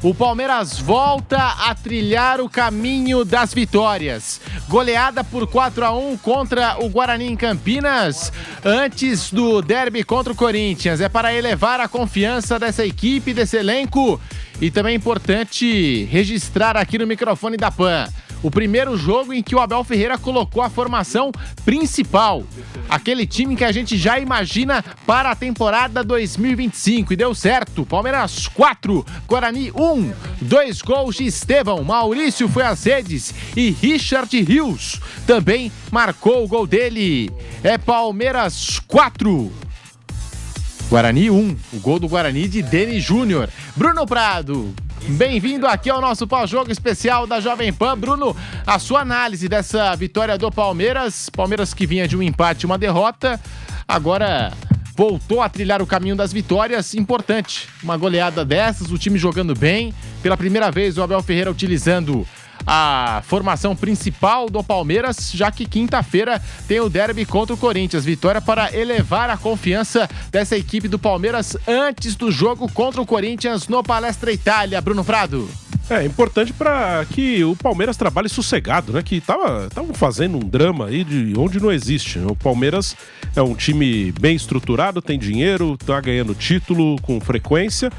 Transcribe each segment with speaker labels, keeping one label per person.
Speaker 1: O Palmeiras volta a trilhar o caminho das vitórias. Goleada por 4-1 contra o Guarani em Campinas, antes do derby contra o Corinthians. É para elevar a confiança dessa equipe, desse elenco. E também é importante registrar aqui no microfone da PAN o primeiro jogo em que o Abel Ferreira colocou a formação principal. Aquele time que a gente já imagina para a temporada 2025. E deu certo. Palmeiras 4, Guarani 1. 2 gols de Estevão. Maurício foi às redes e Richard Rios também marcou o gol dele. É Palmeiras 4. Guarani 1. O gol do Guarani de Denis Júnior. Bruno Prado, bem-vindo aqui ao nosso pós-jogo especial da Jovem Pan. Bruno, a sua análise dessa vitória do Palmeiras. Palmeiras que vinha de um empate e uma derrota, agora voltou a trilhar o caminho das vitórias. Importante, uma goleada dessas, o time jogando bem. Pela primeira vez o Abel Ferreira utilizando a formação principal do Palmeiras, já que quinta-feira tem o derby contra o Corinthians. Vitória para elevar a confiança dessa equipe do Palmeiras antes do jogo contra o Corinthians no Palestra Itália. Bruno Prado.
Speaker 2: É importante para que o Palmeiras trabalhe sossegado, né? Que estavam fazendo um drama aí de onde não existe. O Palmeiras é um time bem estruturado, tem dinheiro, tá ganhando título com frequência.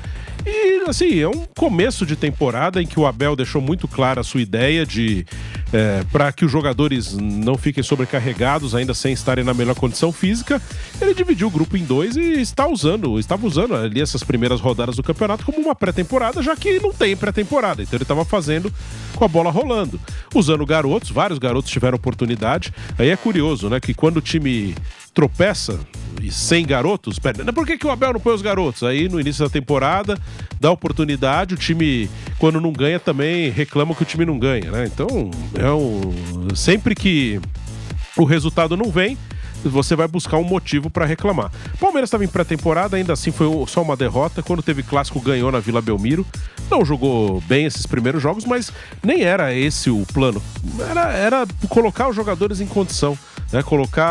Speaker 2: E, assim, é um começo de temporada em que o Abel deixou muito clara a sua ideia de para que os jogadores não fiquem sobrecarregados, ainda sem estarem na melhor condição física. Ele dividiu o grupo em dois e estava usando ali essas primeiras rodadas do campeonato como uma pré-temporada, já que não tem pré-temporada. Então ele estava fazendo com a bola rolando, usando garotos, vários garotos tiveram oportunidade. Aí é curioso, né, que quando o time tropeça e sem garotos, por que o Abel não põe os garotos? Aí no início da temporada dá oportunidade, o time quando não ganha também reclama que o time não ganha, né? Então sempre que o resultado não vem, você vai buscar um motivo para reclamar. O Palmeiras estava em pré-temporada, ainda assim foi só uma derrota. Quando teve clássico, ganhou na Vila Belmiro. Não jogou bem esses primeiros jogos, mas nem era esse o plano. Era colocar os jogadores em condição, né?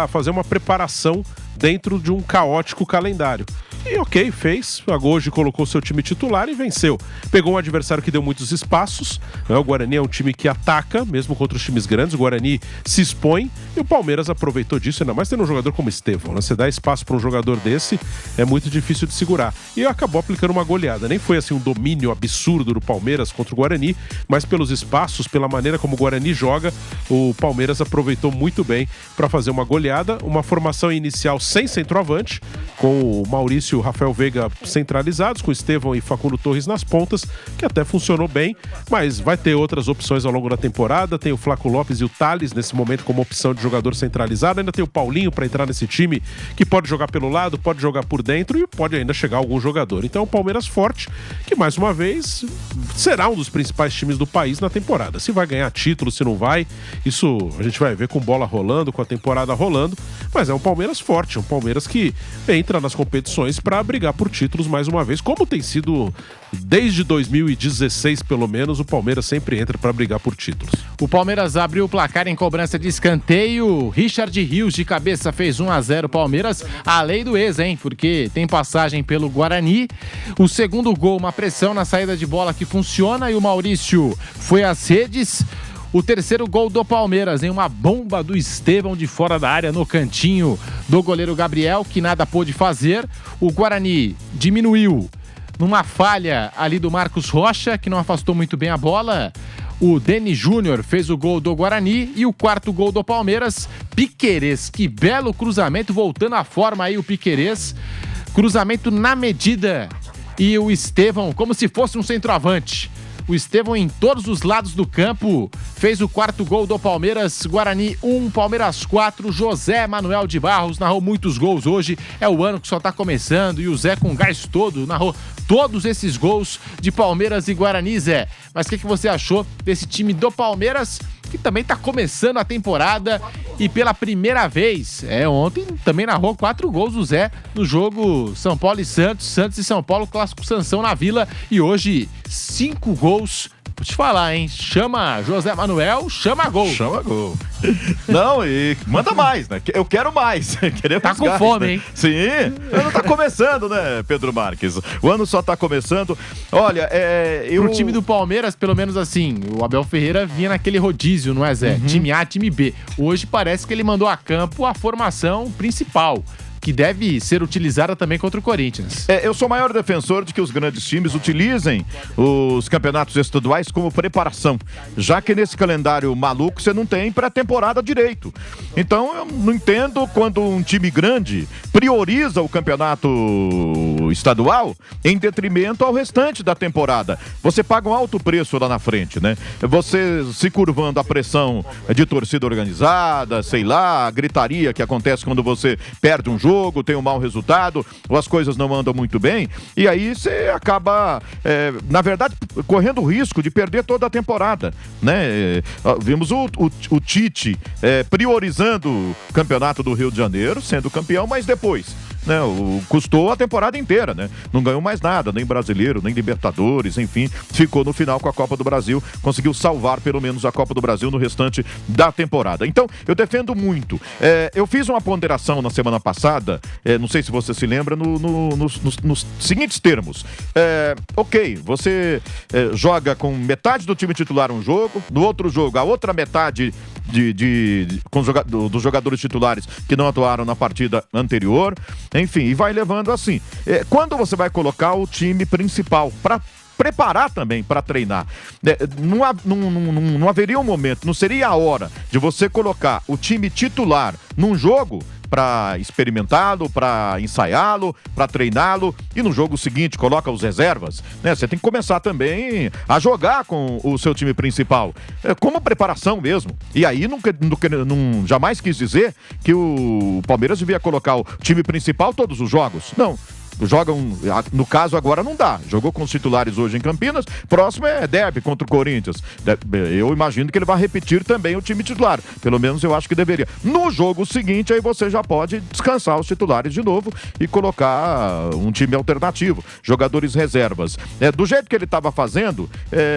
Speaker 2: Fazer uma preparação dentro de um caótico calendário. E ok, fez. Hoje colocou seu time titular e venceu. Pegou um adversário que deu muitos espaços, né? O Guarani é um time que ataca, mesmo contra os times grandes. O Guarani se expõe e o Palmeiras aproveitou disso, ainda mais tendo um jogador como Estevão, né? Você dá espaço para um jogador desse, é muito difícil de segurar. E acabou aplicando uma goleada. Nem foi assim um domínio absurdo do Palmeiras contra o Guarani, mas pelos espaços, pela maneira como o Guarani joga, o Palmeiras aproveitou muito bem para fazer uma goleada. Uma formação inicial sem centroavante, com o Maurício e o Rafael Veiga centralizados, com Estevão e Facundo Torres nas pontas, que até funcionou bem, mas vai ter outras opções ao longo da temporada. Tem o Flaco Lopes e o Thales nesse momento como opção de jogador centralizado. Ainda tem o Paulinho para entrar nesse time, que pode jogar pelo lado, pode jogar por dentro e pode ainda chegar algum jogador. Então o Palmeiras forte, que mais uma vez será um dos principais times do país na temporada. Se vai ganhar título, se não vai, isso a gente vai ver com bola rolando, com a temporada rolando, mas é um Palmeiras forte, um Palmeiras que entra nas competições para brigar por títulos mais uma vez, como tem sido desde 2016 pelo menos. O Palmeiras sempre entra para brigar por títulos.
Speaker 1: O Palmeiras abriu o placar em cobrança de escanteio. Richard Rios de cabeça fez 1-0 Palmeiras. A lei do ex, hein? Porque tem passagem pelo Guarani. O segundo gol, uma pressão na saída de bola que funciona, e o Maurício foi às redes. O terceiro gol do Palmeiras, em uma bomba do Estevão de fora da área, no cantinho do goleiro Gabriel, que nada pôde fazer. O Guarani diminuiu numa falha ali do Marcos Rocha, que não afastou muito bem a bola. O Denis Júnior fez o gol do Guarani e o quarto gol do Palmeiras, Piquerez. Que belo cruzamento, voltando à forma aí o Piquerez. Cruzamento na medida, e o Estevão como se fosse um centroavante. O Estevão em todos os lados do campo fez o quarto gol do Palmeiras. Guarani 1, Palmeiras 4. José Manuel de Barros narrou muitos gols hoje. É o ano que só tá começando e o Zé com gás todo narrou todos esses gols de Palmeiras e Guarani, Zé. Mas o que você achou desse time do Palmeiras, que também tá começando a temporada e pela primeira vez, ontem também narrou 4 gols o Zé no jogo São Paulo e Santos, Santos e São Paulo, clássico Sansão na Vila, e hoje 5 gols Vou te falar, hein? Chama José Manuel, chama gol.
Speaker 3: Chama gol. Não, e manda mais, né? Eu quero mais. Queremos
Speaker 1: tá com
Speaker 3: gás,
Speaker 1: fome,
Speaker 3: né?
Speaker 1: hein?
Speaker 3: Sim, o ano tá começando, né, Pedro Marques? O ano só tá começando. Olha,
Speaker 1: Pro time do Palmeiras, pelo menos assim, o Abel Ferreira vinha naquele rodízio, não é, Zé? Time A, time B. Hoje parece que ele mandou a campo a formação principal, que deve ser utilizada também contra o Corinthians.
Speaker 3: Eu sou o maior defensor de que os grandes times utilizem os campeonatos estaduais como preparação, já que nesse calendário maluco você não tem pré-temporada direito. Então eu não entendo quando um time grande prioriza o campeonato estadual em detrimento ao restante da temporada. Você paga um alto preço lá na frente, né? Você se curvando à pressão de torcida organizada, sei lá, a gritaria que acontece quando você perde um jogo, tem um mau resultado, ou as coisas não andam muito bem, e aí você acaba, na verdade, correndo o risco de perder toda a temporada, né? Vimos o Tite priorizando o campeonato do Rio de Janeiro, sendo campeão, mas depois, né, custou a temporada inteira, né? Não ganhou mais nada, nem brasileiro, nem Libertadores, enfim, ficou no final com a Copa do Brasil, conseguiu salvar pelo menos a Copa do Brasil no restante da temporada. Então, eu defendo muito. Eu fiz uma ponderação na semana passada, não sei se você se lembra, nos seguintes termos. Ok, você joga com metade do time titular um jogo, no outro jogo a outra metade dos jogadores titulares que não atuaram na partida anterior, enfim, e vai levando assim. Quando você vai colocar o time principal para preparar também para treinar, não haveria um momento, não seria a hora de você colocar o time titular num jogo para experimentá-lo, para ensaiá-lo, para treiná-lo, e no jogo seguinte coloca os reservas, né? Você tem que começar também a jogar com o seu time principal, como preparação mesmo. E aí jamais quis dizer que o Palmeiras devia colocar o time principal todos os jogos. Não. No caso agora não dá, jogou com os titulares hoje em Campinas, próximo é derby contra o Corinthians, eu imagino que ele vai repetir também o time titular, pelo menos eu acho que deveria. No jogo seguinte aí você já pode descansar os titulares de novo e colocar um time alternativo, jogadores reservas. Do jeito que ele estava fazendo,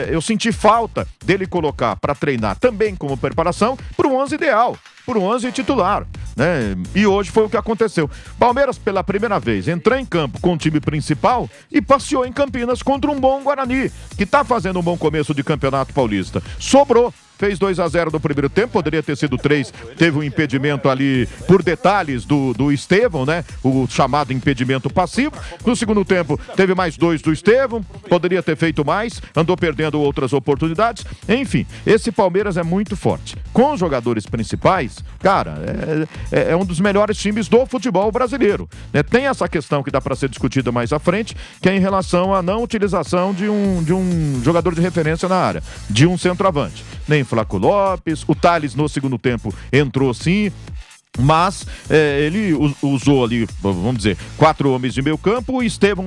Speaker 3: eu senti falta dele colocar para treinar também como preparação para o 11 ideal, para o 11 titular, né? E hoje foi o que aconteceu. Palmeiras, pela primeira vez, entrou em campo com o time principal e passeou em Campinas contra um bom Guarani, que está fazendo um bom começo de Campeonato Paulista. Sobrou. Fez 2-0 no primeiro tempo, poderia ter sido 3, teve um impedimento ali por detalhes do Estevão, né? O chamado impedimento passivo. No segundo tempo, teve mais 2 do Estevão, poderia ter feito mais, andou perdendo outras oportunidades. Enfim, esse Palmeiras é muito forte. Com os jogadores principais, cara, é um dos melhores times do futebol brasileiro, né? Tem essa questão que dá para ser discutida mais à frente, que é em relação à não utilização de um jogador de referência na área, de um centroavante. Nem Flaco Lopes, o Thales no segundo tempo entrou sim, mas ele usou ali, vamos dizer, 4 homens de meio campo, o Estevão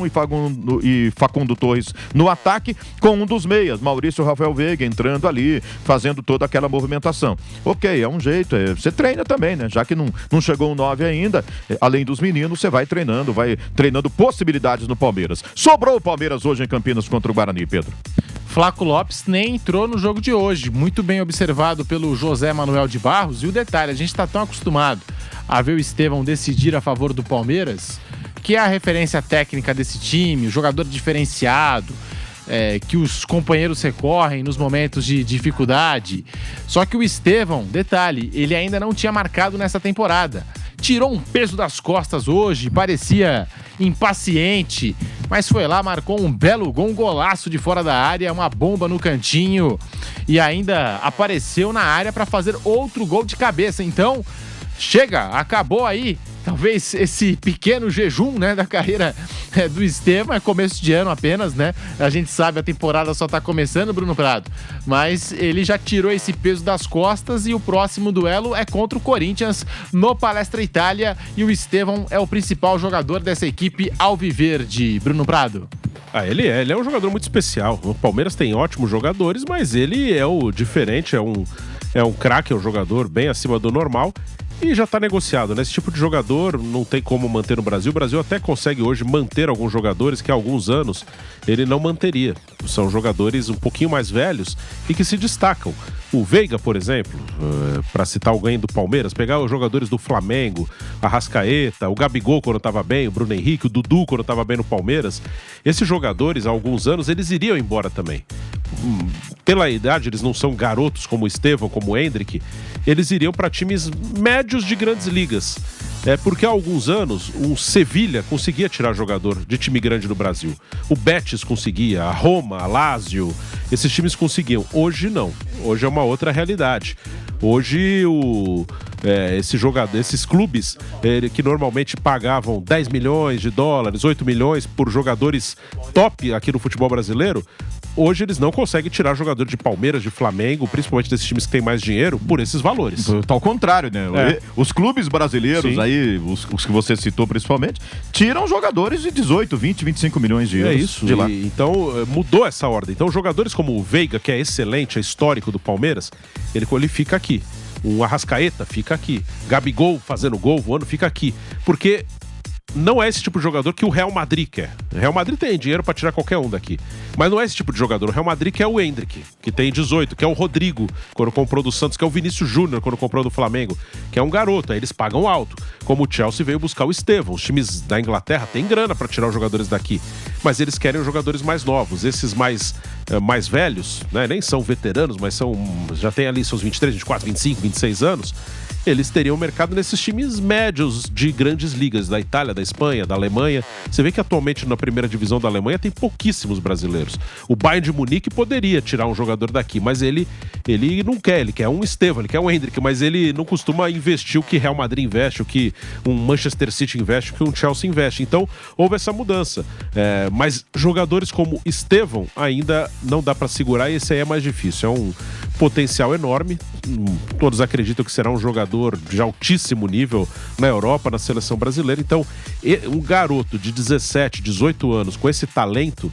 Speaker 3: e Facundo Torres no ataque, com um dos meias, Maurício Rafael Veiga, entrando ali, fazendo toda aquela movimentação. Ok, é um jeito, você treina também, né? Já que não chegou um 9 ainda, além dos meninos, você vai treinando possibilidades no Palmeiras. Sobrou o Palmeiras hoje em Campinas contra o Guarani, Pedro.
Speaker 1: Flaco Lopes nem entrou no jogo de hoje, muito bem observado pelo José Manuel de Barros. E o detalhe, a gente está tão acostumado a ver o Estevão decidir a favor do Palmeiras, que é a referência técnica desse time, o jogador diferenciado, que os companheiros recorrem nos momentos de dificuldade. Só que o Estevão, detalhe, ele ainda não tinha marcado nessa temporada. Tirou um peso das costas hoje, parecia impaciente, mas foi lá, marcou um belo gol, um golaço de fora da área, uma bomba no cantinho e ainda apareceu na área para fazer outro gol de cabeça. Então, chega, acabou aí. Talvez esse pequeno jejum, né, da carreira do Estevão, é começo de ano apenas, né? A gente sabe, a temporada só tá começando, Bruno Prado. Mas ele já tirou esse peso das costas e o próximo duelo é contra o Corinthians no Palestra Itália. E o Estevão é o principal jogador dessa equipe alviverde, Bruno Prado.
Speaker 2: Ele é um jogador muito especial. O Palmeiras tem ótimos jogadores, mas ele é o diferente, é um craque, é um jogador bem acima do normal. E já está negociado, né? Esse tipo de jogador não tem como manter no Brasil. O Brasil até consegue hoje manter alguns jogadores que há alguns anos ele não manteria. São jogadores um pouquinho mais velhos e que se destacam. O Veiga, por exemplo, para citar alguém do Palmeiras, pegar os jogadores do Flamengo, a Arrascaeta, o Gabigol quando estava bem, o Bruno Henrique, o Dudu quando estava bem no Palmeiras. Esses jogadores, há alguns anos, eles iriam embora também. Pela idade, eles não são garotos como o Estevão, como o Endrick, eles iriam para times médios de grandes ligas. Porque há alguns anos um Sevilha conseguia tirar jogador de time grande no Brasil. O Betis conseguia, a Roma, a Lazio, esses times conseguiam. Hoje não. Hoje é uma outra realidade. Hoje esses clubes que normalmente pagavam 10 milhões de dólares, 8 milhões por jogadores top aqui no futebol brasileiro, hoje eles não conseguem tirar jogador de Palmeiras, de Flamengo, principalmente desses times que têm mais dinheiro, por esses valores.
Speaker 3: Tá ao contrário, né? Os clubes brasileiros, aí, os que você citou principalmente, tiram jogadores de 18, 20, 25 milhões de euros.
Speaker 2: É isso.
Speaker 3: De lá.
Speaker 2: Então, mudou essa ordem. Então, jogadores como o Veiga, que é excelente, é histórico do Palmeiras, ele fica aqui. O Arrascaeta fica aqui. Gabigol fazendo gol, voando, fica aqui. Porque não é esse tipo de jogador que o Real Madrid quer. O Real Madrid tem dinheiro pra tirar qualquer um daqui. Mas não é esse tipo de jogador. O Real Madrid quer o Endrick, que tem 18, que é o Rodrigo, quando comprou do Santos, que é o Vinícius Júnior, quando comprou do Flamengo, que é um garoto. Aí eles pagam alto. Como o Chelsea veio buscar o Estevão. Os times da Inglaterra têm grana pra tirar os jogadores daqui. Mas eles querem os jogadores mais novos. Esses mais velhos, né? Nem são veteranos, mas já tem ali seus 23, 24, 25, 26 anos. Eles teriam mercado nesses times médios de grandes ligas, da Itália, da Espanha, da Alemanha. Você vê que atualmente na primeira divisão da Alemanha tem pouquíssimos brasileiros. O Bayern de Munique poderia tirar um jogador daqui, mas ele não quer, ele quer um Estevão, ele quer um Endrick, mas ele não costuma investir o que Real Madrid investe, o que um Manchester City investe, o que um Chelsea investe. Então, houve essa mudança. Mas jogadores como Estevão ainda não dá para segurar e esse aí é mais difícil. É um potencial enorme. Todos acreditam que será um jogador de altíssimo nível na Europa, na seleção brasileira. Então, um garoto de 17, 18 anos com esse talento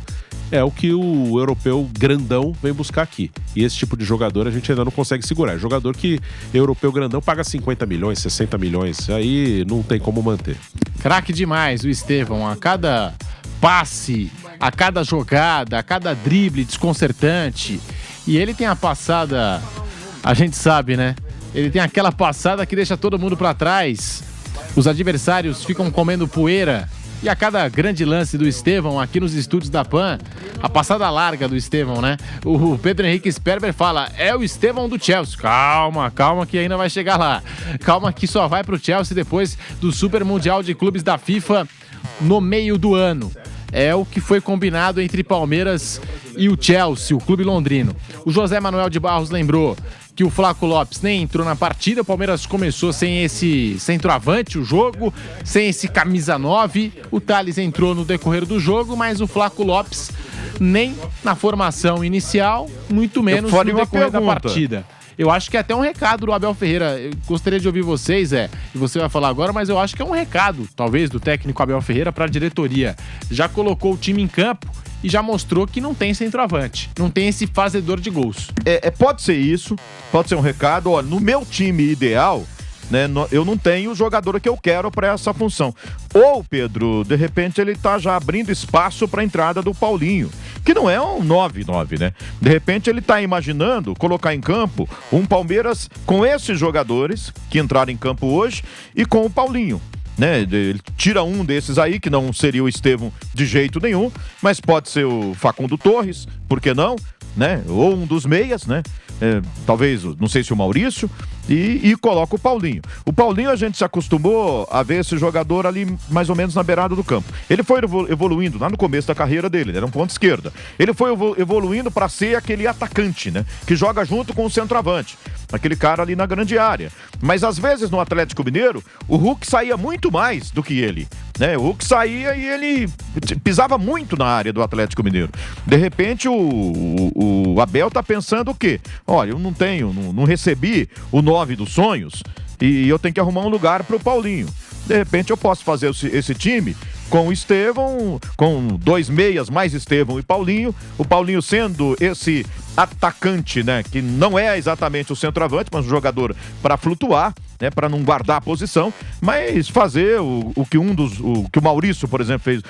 Speaker 2: é o que o europeu grandão vem buscar aqui. E esse tipo de jogador a gente ainda não consegue segurar. É jogador que europeu grandão paga 50 milhões, 60 milhões. Aí não tem como manter.
Speaker 1: Craque demais o Estevão. A cada passe, a cada jogada, a cada drible desconcertante. E ele tem a passada, a gente sabe, né? Ele tem aquela passada que deixa todo mundo pra trás. Os adversários ficam comendo poeira. E a cada grande lance do Estevão aqui nos estúdios da PAN, a passada larga do Estevão, né? O Pedro Henrique Sperber fala, é o Estevão do Chelsea. Calma que ainda vai chegar lá. Calma que só vai pro Chelsea depois do Super Mundial de Clubes da FIFA no meio do ano. É o que foi combinado entre Palmeiras e o Chelsea, o clube londrino. O José Manuel de Barros lembrou que o Flaco Lopes nem entrou na partida. O Palmeiras começou sem esse centroavante o jogo, sem esse camisa 9. O Thales entrou no decorrer do jogo, mas o Flaco Lopes nem na formação inicial, muito menos no decorrer da partida. Eu acho que é até um recado do Abel Ferreira. Eu gostaria de ouvir vocês, e você vai falar agora, mas eu acho que é um recado, talvez, do técnico Abel Ferreira para a diretoria. Já colocou o time em campo e já mostrou que não tem centroavante, não tem esse fazedor de gols.
Speaker 3: Pode ser isso, pode ser um recado. Ó, no meu time ideal, né, eu não tenho o jogador que eu quero para essa função. Ou, Pedro, de repente ele tá já abrindo espaço para a entrada do Paulinho, que não é um 9-9, né? De repente ele tá imaginando colocar em campo um Palmeiras com esses jogadores que entraram em campo hoje e com o Paulinho. Né? Ele tira um desses aí, que não seria o Estevão de jeito nenhum, mas pode ser o Facundo Torres, por que não? Né? Ou um dos meias, né? Talvez, não sei se o Maurício, e coloca o Paulinho. O Paulinho a gente se acostumou a ver esse jogador ali mais ou menos na beirada do campo. Ele foi evoluindo lá no começo da carreira dele, ele era um ponto esquerda. Ele foi evoluindo para ser aquele atacante, né? Que joga junto com o centroavante. Aquele cara ali na grande área. Mas às vezes no Atlético Mineiro, o Hulk saía muito mais do que ele. Né? O Hulk saía e ele pisava muito na área do Atlético Mineiro. De repente o Abel tá pensando o quê? Olha, eu não recebi o 9 dos sonhos e eu tenho que arrumar um lugar pro Paulinho. De repente eu posso fazer esse time com o Estevão, com 2 meias mais Estevão e Paulinho. O Paulinho sendo esse atacante, né? Que não é exatamente o centroavante, mas um jogador para flutuar, né? Para não guardar a posição, mas fazer o que o que o Maurício, por exemplo, fez.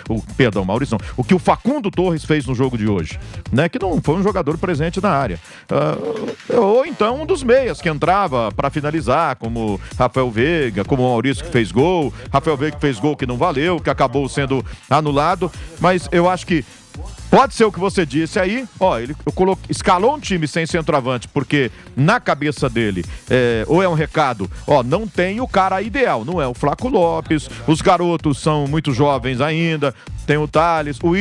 Speaker 3: O que o Facundo Torres fez no jogo de hoje, né? Que não foi um jogador presente na área. Ou então um dos meias que entrava para finalizar, como Rafael Veiga, como o Maurício que fez gol, Rafael Veiga que fez gol que não valeu, que acabou sendo anulado, mas eu acho que pode ser o que você disse aí, ele escalou um time sem centroavante, porque na cabeça dele, ou é um recado, não tem o cara ideal, não é o Flaco Lopes, os garotos são muito jovens ainda, tem o Thales, o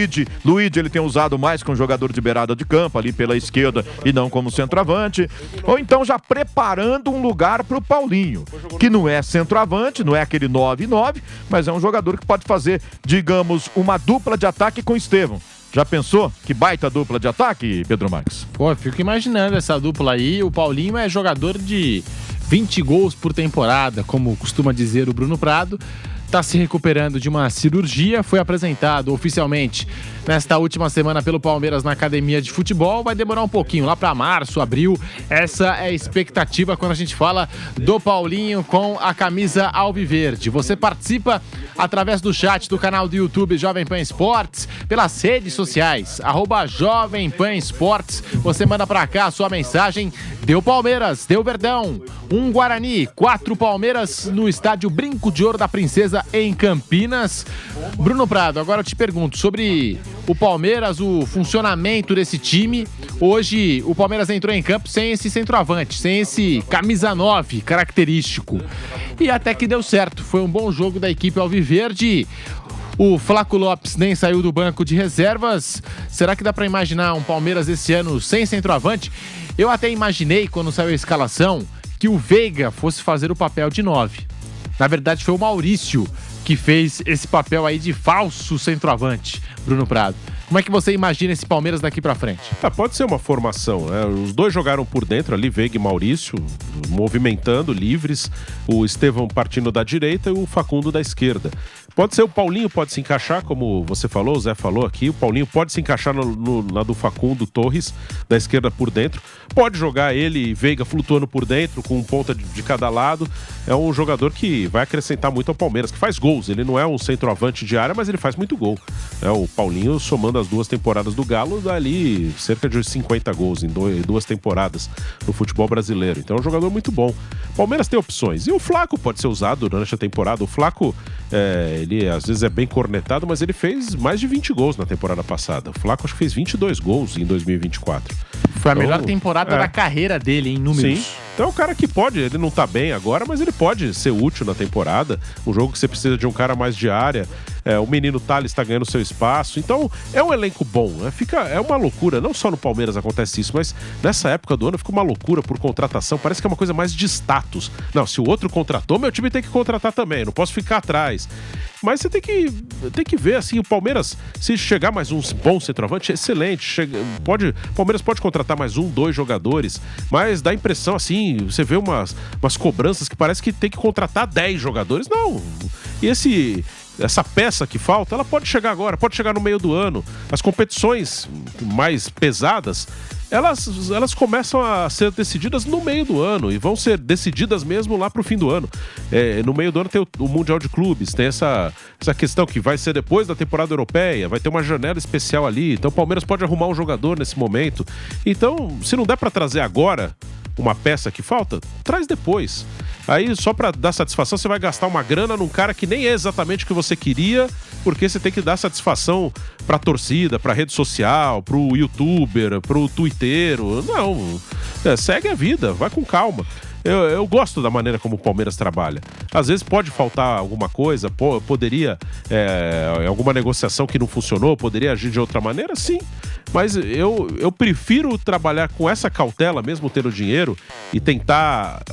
Speaker 3: Luigi ele tem usado mais como jogador de beirada de campo, ali pela esquerda e não como centroavante, ou então já preparando um lugar para o Paulinho, que não é centroavante, não é aquele 9-9, mas é um jogador que pode fazer, digamos, uma dupla de ataque com o Estevão. Já pensou? Que baita dupla de ataque, Pedro Marques?
Speaker 1: Pô, eu fico imaginando essa dupla aí. O Paulinho é jogador de 20 gols por temporada, como costuma dizer o Bruno Prado. Está se recuperando de uma cirurgia, foi apresentado oficialmente nesta última semana pelo Palmeiras na academia de futebol. Vai demorar um pouquinho, lá para março, abril. Essa é a expectativa quando a gente fala do Paulinho com a camisa alviverde. Você participa através do chat do canal do YouTube Jovem Pan Esportes, pelas redes sociais, @Jovem Pan Esportes. Você manda para cá a sua mensagem. Deu Palmeiras, deu Verdão, 1 Guarani, 4 Palmeiras no estádio Brinco de Ouro da Princesa em Campinas. Bruno Prado, agora eu te pergunto sobre o Palmeiras, o funcionamento desse time. Hoje o Palmeiras entrou em campo sem esse centroavante, sem esse camisa 9 característico. E até que deu certo, foi um bom jogo da equipe alviverde. O Flaco Lopes nem saiu do banco de reservas. Será que dá para imaginar um Palmeiras esse ano sem centroavante? Eu até imaginei, quando saiu a escalação, que o Veiga fosse fazer o papel de 9. Na verdade, foi o Maurício que fez esse papel aí de falso centroavante, Bruno Prado. Como é que você imagina esse Palmeiras daqui pra frente?
Speaker 2: Pode ser uma formação, né? Os dois jogaram por dentro ali, Veiga e Maurício, movimentando, livres. O Estevão partindo da direita e o Facundo da esquerda. Pode ser o Paulinho, pode se encaixar, como você falou, o Zé falou aqui. O Paulinho pode se encaixar na do Facundo Torres, da esquerda por dentro. Pode jogar ele e Veiga flutuando por dentro, com um ponta de cada lado. É um jogador que vai acrescentar muito ao Palmeiras, que faz gols. Ele não é um centroavante de área, mas ele faz muito gol. O Paulinho, somando as 2 temporadas do Galo, dá ali cerca de 50 gols em 2 temporadas no futebol brasileiro. Então é um jogador muito bom. Palmeiras tem opções. E o Flaco pode ser usado durante a temporada. O Flaco, ele às vezes é bem cornetado, mas ele fez mais de 20 gols na temporada passada. O Flaco acho que fez 22 gols em 2024.
Speaker 1: Foi a melhor temporada da carreira dele em números.
Speaker 2: Sim. Então é um cara que pode, ele não tá bem agora, mas ele pode ser útil na temporada. Um jogo que você precisa de um cara mais de área. O menino Thales está ganhando seu espaço. Então é um elenco bom, né? É uma loucura. Não só no Palmeiras acontece isso, mas nessa época do ano fica uma loucura por contratação. Parece que é uma coisa mais de status. Não, se o outro contratou, meu time tem que contratar também. Não posso ficar atrás. Mas você tem que ver, assim, o Palmeiras, se chegar mais um bom centroavante, excelente. O Palmeiras pode contratar mais 1, 2 jogadores, mas dá a impressão, assim, você vê umas cobranças que parece que tem que contratar 10 jogadores. Não. E essa peça que falta, ela pode chegar agora, pode chegar no meio do ano. As competições mais pesadas, elas começam a ser decididas no meio do ano e vão ser decididas mesmo lá pro fim do ano. No meio do ano tem o Mundial de Clubes, tem essa questão que vai ser depois da temporada europeia, vai ter uma janela especial ali, então o Palmeiras pode arrumar um jogador nesse momento. Então, se não der pra trazer agora uma peça que falta, traz depois. Aí, só pra dar satisfação, você vai gastar uma grana num cara que nem é exatamente o que você queria, porque você tem que dar satisfação pra torcida, pra rede social, pro youtuber, pro twitteiro. Não, segue a vida, vai com calma. Eu gosto da maneira como o Palmeiras trabalha. Às vezes pode faltar alguma coisa, poderia, alguma negociação que não funcionou, poderia agir de outra maneira, sim. Mas eu prefiro trabalhar com essa cautela, mesmo tendo dinheiro, e tentar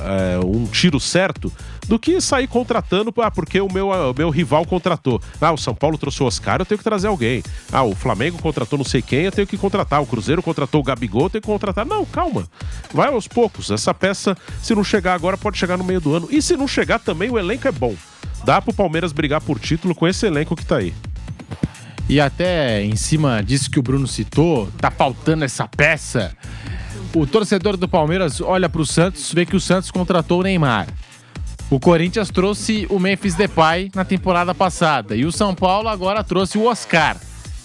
Speaker 2: um tiro certo, do que sair contratando porque o meu rival contratou. O São Paulo trouxe o Oscar, eu tenho que trazer alguém. O Flamengo contratou não sei quem, eu tenho que contratar. O Cruzeiro contratou o Gabigol, eu tenho que contratar. Não, calma. Vai aos poucos. Essa peça, se não chegar agora, pode chegar no meio do ano. E se não chegar também, o elenco é bom. Dá pro Palmeiras brigar por título com esse elenco que tá aí.
Speaker 1: E até em cima disso que o Bruno citou, tá faltando essa peça. O torcedor do Palmeiras olha pro Santos, vê que o Santos contratou o Neymar. O Corinthians trouxe o Memphis Depay na temporada passada. E o São Paulo agora trouxe o Oscar.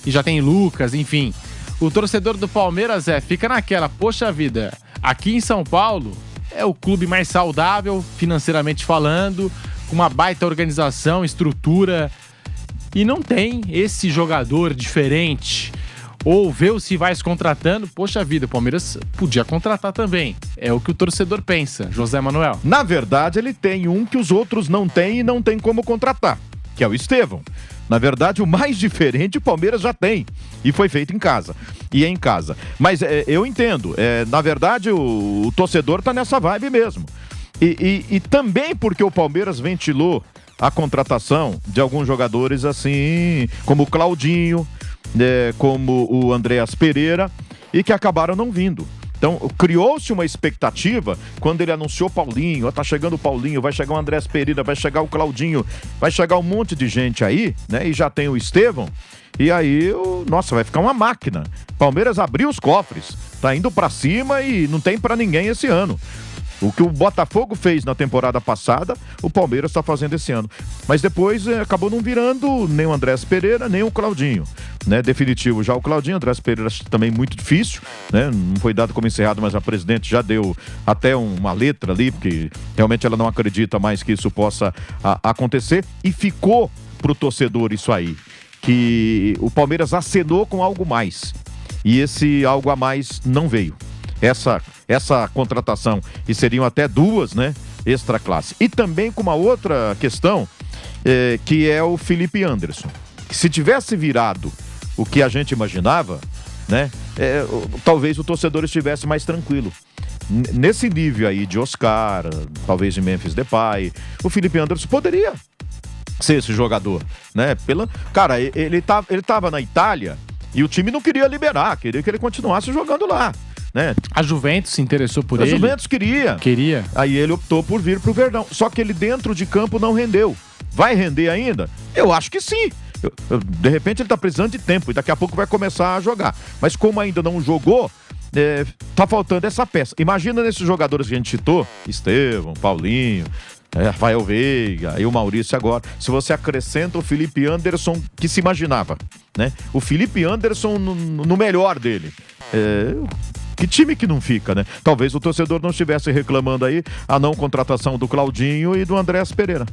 Speaker 1: E já tem Lucas, enfim. O torcedor do Palmeiras fica naquela, poxa vida, aqui em São Paulo é o clube mais saudável, financeiramente falando, com uma baita organização, estrutura. E não tem esse jogador diferente. Ou vê os rivais contratando, poxa vida, o Palmeiras podia contratar também. É o que o torcedor pensa, José Manuel.
Speaker 3: Na verdade, ele tem um que os outros não têm e não tem como contratar, que é o Estevão. Na verdade, o mais diferente o Palmeiras já tem. E foi feito em casa. E é em casa. Mas eu entendo. Na verdade, o torcedor tá nessa vibe mesmo. E também porque o Palmeiras ventilou a contratação de alguns jogadores assim, como o Claudinho, como o Andreas Pereira, e que acabaram não vindo. Então, criou-se uma expectativa quando ele anunciou Paulinho, tá chegando o Paulinho, vai chegar o Andreas Pereira, vai chegar o Claudinho, vai chegar um monte de gente aí, né? E já tem o Estevão, e aí, nossa, vai ficar uma máquina. Palmeiras abriu os cofres, tá indo pra cima e não tem pra ninguém esse ano. O que o Botafogo fez na temporada passada, o Palmeiras está fazendo esse ano. Mas depois acabou não virando nem o Andrés Pereira, nem o Claudinho. Né? Definitivo já o Claudinho, Andrés Pereira também muito difícil. Né? Não foi dado como encerrado, mas a presidente já deu até uma letra ali, porque realmente ela não acredita mais que isso possa acontecer. E ficou pro torcedor isso aí, que o Palmeiras acenou com algo mais. E esse algo a mais não veio. Essa contratação, e seriam até duas, né, extra classe. E também com uma outra questão, que é o Felipe Anderson. Se tivesse virado o que a gente imaginava, né, talvez o torcedor estivesse mais tranquilo. Nesse nível aí de Oscar, talvez de Memphis Depay, o Felipe Anderson poderia ser esse jogador, né? Cara, ele tava na Itália e o time não queria liberar, queria que ele continuasse jogando lá. Né?
Speaker 1: A Juventus se interessou por ele.
Speaker 3: A Juventus queria. Aí ele optou por vir pro Verdão. Só que ele dentro de campo não rendeu. Vai render ainda? Eu acho que sim. De repente ele tá precisando de tempo e daqui a pouco vai começar a jogar. Mas como ainda não jogou, tá faltando essa peça. Imagina nesses jogadores que a gente citou, Estevão, Paulinho, Rafael Veiga e o Maurício agora. Se você acrescenta o Felipe Anderson que se imaginava, né? O Felipe Anderson no melhor dele. Que time que não fica, né? Talvez o torcedor não estivesse reclamando aí a não contratação do Claudinho e do Andrés Pereira.